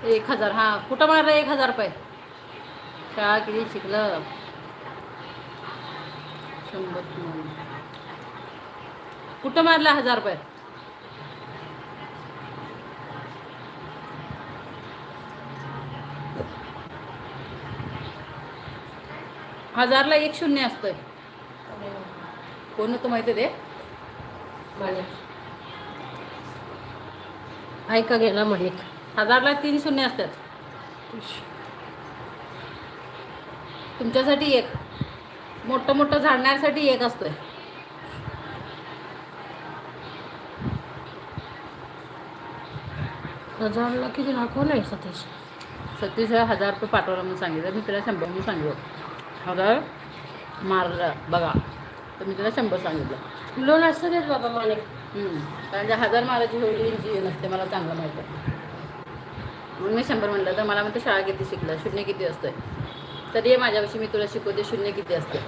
1000. हां, कुठं मारलं 1000 रुपये? शाळा किती शिकलं? 100. कुठं मारला 1000 रुपये? 1000ला 1 शून्य असतंय. कोण होतं माहिती आहे ते? ऐका गेला म्हणे 1000ला 3 शून्य असतात. तुमच्यासाठी एक, मोठं मोठं झाडण्यासाठी एक असतोय. हजारला किती दाखवलंय सतीश? सतीश 1000 रुपये पाठवलं म्हणून सांगितलं. मी तिला 100 म्हणून सांगितलं. 1000 मारलं बघा, तर मी तिला 100 सांगितलं. लोन असतं देत बाबा माने. कारण 1000 मारायची एवढी जी नसते, मला चांगलं माहिती आहे. म्हणून मी 100 म्हणलं. तर मला म्हणते शाळा किती शिकलं, शून्य किती असतंय. तरी माझ्याविषयी मी तुला शिकवते शून्य किती असते.